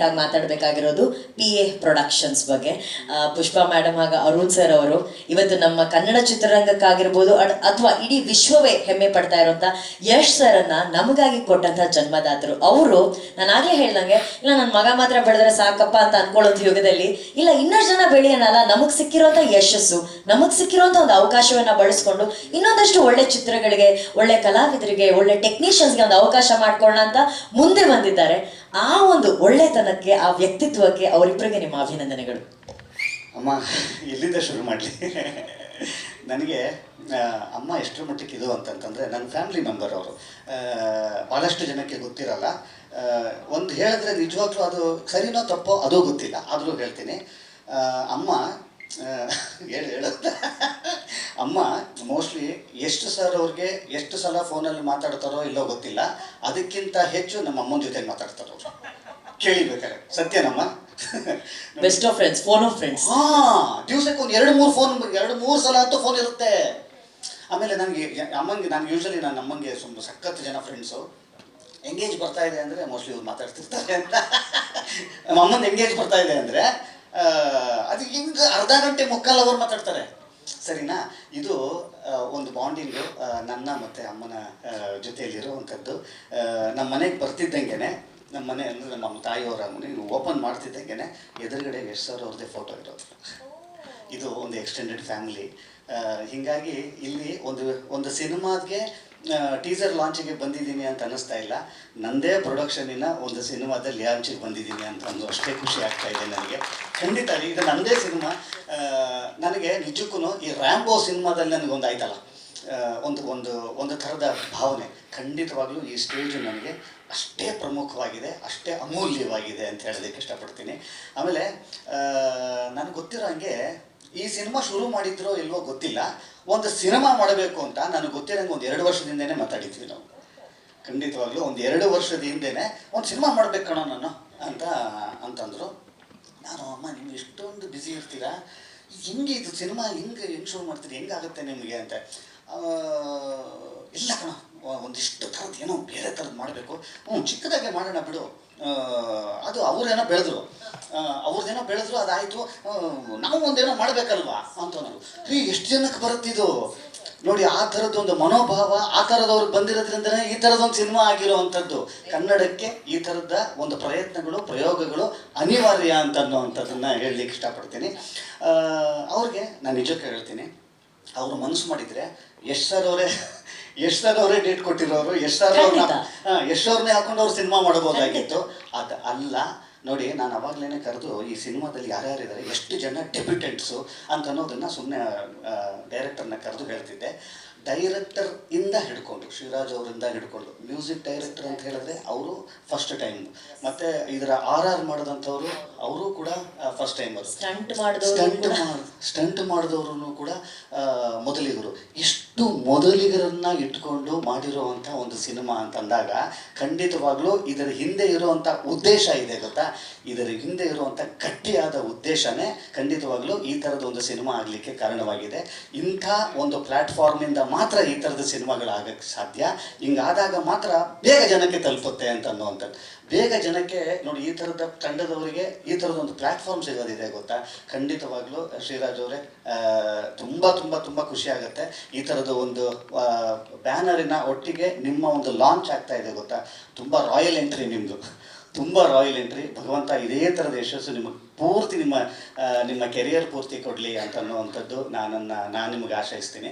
ಮಾತಾಡಬೇಕಾಗಿರೋದು PA productions ಬಗ್ಗೆ. Pushpa madam ಹಾಗೂ Arun sir ಅವರು ಇವತ್ತು ನಮ್ಮ ಕನ್ನಡ ಚಿತ್ರರಂಗಕ್ಕಾಗಿರ್ಬೋದು ಅಥವಾ ಇಡೀ ವಿಶ್ವವೇ ಹೆಮ್ಮೆ ಪಡ್ತಾ ಇರುವಂತ ಯಶ್ ಸರ್ ಅನ್ನ ನಮಗಾಗಿ ಕೊಟ್ಟಂತ ಜನ್ಮದಾತರು ಅವರು. ನಾನು ಆಗ್ಲೇ ಹೇಳ್ದಂಗೆ, ಇಲ್ಲ ನನ್ನ ಮಗ ಮಾತ್ರ ಬೆಳೆದ್ರೆ ಸಾಕಪ್ಪ ಅಂತ ಅನ್ಕೊಳ್ಳೋದು ಯುಗದಲ್ಲಿ ಇಲ್ಲ, ಇನ್ನಷ್ಟು ಜನ ಬೆಳೆಯೋಣಲ್ಲ, ನಮಗ್ ಸಿಕ್ಕಿರುವಂತ ಯಶಸ್ಸು, ನಮಗ್ ಸಿಕ್ಕಿರುವಂತ ಒಂದು ಅವಕಾಶವನ್ನ ಬಳಸ್ಕೊಂಡು ಇನ್ನೊಂದಷ್ಟು ಒಳ್ಳೆ ಚಿತ್ರಗಳಿಗೆ, ಒಳ್ಳೆ ಕಲಾವಿದರಿಗೆ, ಒಳ್ಳೆ ಟೆಕ್ನಿಷಿಯನ್ಸ್ಗೆ ಒಂದು ಅವಕಾಶ ಮಾಡ್ಕೊಳ್ಳೋಣ ಅಂತ ಮುಂದೆ ಬಂದಿದ್ದಾರೆ. ಆ ಒಂದು ಒಳ್ಳೆತನಕ್ಕೆ, ಆ ವ್ಯಕ್ತಿತ್ವಕ್ಕೆ ಅವರಿಬ್ಬರಿಗೆ ನಿಮ್ಮ ಅಭಿನಂದನೆಗಳು. ಅಮ್ಮ ಎಲ್ಲಿಂದ ಶುರು ಮಾಡಲಿ? ನನಗೆ ಅಮ್ಮ ಎಷ್ಟರ ಮಟ್ಟಿಗೆ ಇದು ಅಂತಂತಂದರೆ, ನನ್ನ ಫ್ಯಾಮಿಲಿ ಮೆಂಬರ್ ಅವರು. ಭಾಳಷ್ಟು ಜನಕ್ಕೆ ಗೊತ್ತಿರಲ್ಲ. ಒಂದು ಹೇಳಿದ್ರೆ ನಿಜವಾಗ್ಲೂ ಅದು ಸರಿನೋ ತಪ್ಪೋ ಅದೂ ಗೊತ್ತಿಲ್ಲ, ಆದರೂ ಹೇಳ್ತೀನಿ. ಅಮ್ಮ ಹೇಳೋದ ಅಮ್ಮ ಮೋಸ್ಟ್ಲಿ ಎಷ್ಟು ಸರ್ ಅವ್ರಿಗೆ ಎಷ್ಟು ಸಲ ಫೋನಲ್ಲಿ ಮಾತಾಡ್ತಾರೋ ಇಲ್ಲೋ ಗೊತ್ತಿಲ್ಲ, ಅದಕ್ಕಿಂತ ಹೆಚ್ಚು ನಮ್ಮ ಅಮ್ಮನ ಜೊತೆ ಮಾತಾಡ್ತಾರೋ ಅವರು. ಕೇಳಿಬೇಕಾರೆ ಸತ್ಯನಮ್ಮ. Best of friends, phone of friends. ದಿವ್ಸಕ್ಕೆ ಒಂದು 2-3 ಸಲ ಅಂತೂ ಫೋನ್ ಇರುತ್ತೆ. ಆಮೇಲೆ ನನಗೆ ಅಮ್ಮಂಗೆ, ನಾನು ಯೂಶಲಿ ನನ್ನ ಅಮ್ಮಂಗೆ ಸಖತ್ತು ಜನ ಫ್ರೆಂಡ್ಸು. ಎಂಗೇಜ್ ಬರ್ತಾ ಇದೆ ಅಂದರೆ ಮೋಸ್ಟ್ಲಿ ಇವ್ರು ಮಾತಾಡ್ತಿರ್ತಾರೆ ಅಂತ. ನಮ್ಮ ಅಮ್ಮಂದು ಎಂಗೇಜ್ ಬರ್ತಾ ಇದೆ ಅಂದರೆ ಅದು ಹಿಂಗೆ ಅರ್ಧ ಗಂಟೆ ಮುಕ್ಕಾಲು ಅವರು ಮಾತಾಡ್ತಾರೆ. ಸರಿನಾ? ಇದು ಒಂದು ಬಾಂಡಿಂಗು ನನ್ನ ಮತ್ತು ಅಮ್ಮನ ಜೊತೆಯಲ್ಲಿರುವಂಥದ್ದು. ನಮ್ಮ ಮನೆಗೆ ಬರ್ತಿದ್ದಂಗೆ, ನಮ್ಮ ಮನೆ ಅಂದರೆ ನಮ್ಮ ತಾಯಿಯವರ ಮನೆ ಓಪನ್ ಮಾಡ್ತಿದ್ದಂಗೆ ಎದುರುಗಡೆ ಯಶ್ ಸರ್ ಅವ್ರದ್ದೇ ಫೋಟೋ ಇರೋದು. ಇದು ಒಂದು ಎಕ್ಸ್ಟೆಂಡೆಡ್ ಫ್ಯಾಮಿಲಿ. ಹೀಗಾಗಿ ಇಲ್ಲಿ ಒಂದು ಸಿನಿಮಾಗೆ ಟೀಸರ್ ಲಾಂಚಿಗೆ ಬಂದಿದ್ದೀನಿ ಅಂತ ಅನ್ನಿಸ್ತಾ ಇಲ್ಲ, ನನ್ನದೇ ಪ್ರೊಡಕ್ಷನಿನ ಒಂದು ಸಿನಿಮಾದಲ್ಲಿ ಲಾಂಚಿಗೆ ಬಂದಿದ್ದೀನಿ ಅಂತ ಅಂದು ಅಷ್ಟೇ ಖುಷಿ ಆಗ್ತಾ ಇದೆ ನನಗೆ. ಖಂಡಿತ ಇದು ನನ್ನದೇ ಸಿನಿಮಾ. ನನಗೆ ನಿಜಕ್ಕೂ ಈ ರ್ಯಾಂಬೋ ಸಿನಿಮಾದಲ್ಲಿ ನನಗೊಂದು ಆಯ್ತಲ್ಲ, ಒಂದು ಥರದ ಭಾವನೆ. ಖಂಡಿತವಾಗ್ಲೂ ಈ ಸ್ಟೇಜು ನನಗೆ ಅಷ್ಟೇ ಪ್ರಮುಖವಾಗಿದೆ, ಅಷ್ಟೇ ಅಮೂಲ್ಯವಾಗಿದೆ ಅಂತ ಹೇಳೋದಕ್ಕೆ ಇಷ್ಟಪಡ್ತೀನಿ. ಆಮೇಲೆ ನನಗೆ ಗೊತ್ತಿರೋ ಹಾಗೆ ಈ ಸಿನಿಮಾ ಶುರು ಮಾಡಿದ್ರೋ ಇಲ್ವೋ ಗೊತ್ತಿಲ್ಲ, ಒಂದು ಸಿನಿಮಾ ಮಾಡಬೇಕು ಅಂತ ನನಗೆ ಗೊತ್ತಿರೋಂಗೆ ಒಂದು 2 ವರ್ಷದಿಂದನೇ ಮಾತಾಡಿದ್ವಿ ನಾವು. ಖಂಡಿತವಾಗ್ಲೂ ಒಂದು 2 ವರ್ಷದ ಹಿಂದೆನೇ ಒಂದು ಸಿನಿಮಾ ಮಾಡ್ಬೇಕು ಕಣೋ ನಾನು ಅಂತಂದರು. ನಾನು, ಅಮ್ಮ ನೀವು ಇಷ್ಟೊಂದು ಬ್ಯುಸಿ ಇರ್ತೀರಾ, ಹೆಂಗೆ ಇದು ಸಿನಿಮಾ ಹೆಂಗೆ ಶುರು ಮಾಡ್ತೀರಿ, ಹೆಂಗಾಗುತ್ತೆ ನಿಮಗೆ ಅಂತ. ಇಲ್ಲ ಕಣ, ಒಂದಿಷ್ಟು ಥರದ್ದು ಏನೋ ಬೇರೆ ಥರದ್ದು ಮಾಡಬೇಕು. ಚಿಕ್ಕದಾಗೆ ಮಾಡೋಣ ಬಿಡು. ಅದು ಅವ್ರೇನೋ ಬೆಳೆದ್ರು ಅದಾಯಿತು, ನಾವು ಒಂದೇನೋ ಮಾಡಬೇಕಲ್ವಾ ಅಂತಂದರು. ಎಷ್ಟು ಜನಕ್ಕೆ ಬರುತ್ತಿದ್ದು ನೋಡಿ, ಆ ಥರದ್ದೊಂದು ಮನೋಭಾವ ಆ ಥರದವ್ರಿಗೆ ಬಂದಿರೋದ್ರಿಂದನೇ ಈ ಥರದೊಂದು ಸಿನಿಮಾ ಆಗಿರೋವಂಥದ್ದು. ಕನ್ನಡಕ್ಕೆ ಈ ಥರದ ಒಂದು ಪ್ರಯೋಗಗಳು ಅನಿವಾರ್ಯ ಅಂತನ್ನುವಂಥದ್ದನ್ನು ಹೇಳಲಿಕ್ಕೆ ಇಷ್ಟಪಡ್ತೀನಿ. ಅವ್ರಿಗೆ ನಾನು ನಿಜಕ್ಕೆ ಹೇಳ್ತೀನಿ, ಅವರು ಮನಸ್ಸು ಮಾಡಿದರೆ ಯಶ್ ಸರ್ ಅವರೇ ಡೇಟ್ ಕೊಟ್ಟಿರೋರು, ಯಶ್ ಅವ್ರನ್ನೇ ಹಾಕೊಂಡು ಅವ್ರು ಸಿನಿಮಾ ಮಾಡ್ಬೋದಾಗಿತ್ತು. ಅದು ಅಲ್ಲ ನೋಡಿ. ನಾನು ಅವಾಗಲೇ ಕರೆದು ಈ ಸಿನಿಮಾದಲ್ಲಿ ಯಾರ್ಯಾರಿದ್ದಾರೆ, ಎಷ್ಟು ಜನ ಡೆಬ್ಯೂಟೆಂಟ್ಸು ಅಂತ ಅನ್ನೋದನ್ನು ಸುಮ್ಮನೆ ಡೈರೆಕ್ಟರ್ನ ಕರೆದು ಹೇಳ್ತಿದ್ದೆ. ಡೈರೆಕ್ಟರ್ ಇಂದ ಹಿಡ್ಕೊಂಡು, ಶಿವರಾಜ್ ಅವರಿಂದ ಹಿಡ್ಕೊಂಡು, ಮ್ಯೂಸಿಕ್ ಡೈರೆಕ್ಟರ್ ಅಂತ ಹೇಳಿದ್ರೆ ಅವರು ಫಸ್ಟ್ ಟೈಮ್, ಮತ್ತು ಇದರ RR ಮಾಡಿದಂಥವ್ರು ಅವರು ಕೂಡ ಫಸ್ಟ್ ಟೈಮ್. ಅವರು ಸ್ಟಂಟ್ ಮಾಡಿದವರು ಕೂಡ ಮೊದಲಿಗರು. ಇಷ್ಟು ಮೊದಲಿಗರನ್ನ ಇಟ್ಕೊಂಡು ಮಾಡಿರುವಂಥ ಒಂದು ಸಿನಿಮಾ ಅಂತಂದಾಗ ಖಂಡಿತವಾಗ್ಲೂ ಇದರ ಹಿಂದೆ ಇರುವಂಥ ಉದ್ದೇಶ ಇದೆ ಗೊತ್ತಾ. ಇದರ ಹಿಂದೆ ಇರುವಂಥ ಗಟ್ಟಿಯಾದ ಉದ್ದೇಶನೇ ಖಂಡಿತವಾಗ್ಲೂ ಈ ಥರದ ಒಂದು ಸಿನಿಮಾ ಆಗಲಿಕ್ಕೆ ಕಾರಣವಾಗಿದೆ. ಇಂಥ ಒಂದು ಪ್ಲ್ಯಾಟ್ಫಾರ್ಮಿಂದ ಮಾತ್ರ ಈ ಥರದ ಸಿನಿಮಾಗಳಾಗಕ್ಕೆ ಸಾಧ್ಯ. ಹಿಂಗಾದಾಗ ಮಾತ್ರ ಬೇಗ ಜನಕ್ಕೆ ತಲುಪುತ್ತೆ ಅಂತ ಅನ್ನುವಂಥದ್ದು. ಬೇಗ ಜನಕ್ಕೆ ನೋಡಿ, ಈ ಥರದ ತಂಡದವರಿಗೆ ಈ ಥರದ ಒಂದು ಪ್ಲ್ಯಾಟ್ಫಾರ್ಮ್ ಸಿಗೋದಿದೆ ಗೊತ್ತಾ. ಖಂಡಿತವಾಗ್ಲೂ ಶ್ರೀರಾಜ್ ಅವರೇ, ತುಂಬ ತುಂಬ ತುಂಬ ಖುಷಿ ಆಗುತ್ತೆ. ಈ ಥರದ ಒಂದು ಬ್ಯಾನರಿನ ಒಟ್ಟಿಗೆ ನಿಮ್ಮ ಒಂದು ಲಾಂಚ್ ಆಗ್ತಾ ಇದೆ ಗೊತ್ತಾ. ತುಂಬ ರಾಯಲ್ ಎಂಟ್ರಿ ನಿಮ್ಮದು, ತುಂಬ ರಾಯಲ್ ಎಂಟ್ರಿ. ಭಗವಂತ ಇದೇ ಥರದ ಯಶಸ್ಸು ನಿಮಗೆ ಪೂರ್ತಿ ನಿಮ್ಮ ಕೆರಿಯರ್ ಪೂರ್ತಿ ಕೊಡಲಿ ಅಂತ ಅನ್ನುವಂಥದ್ದು ನಾನು ನಿಮಗೆ ಆಶಯಿಸ್ತೀನಿ.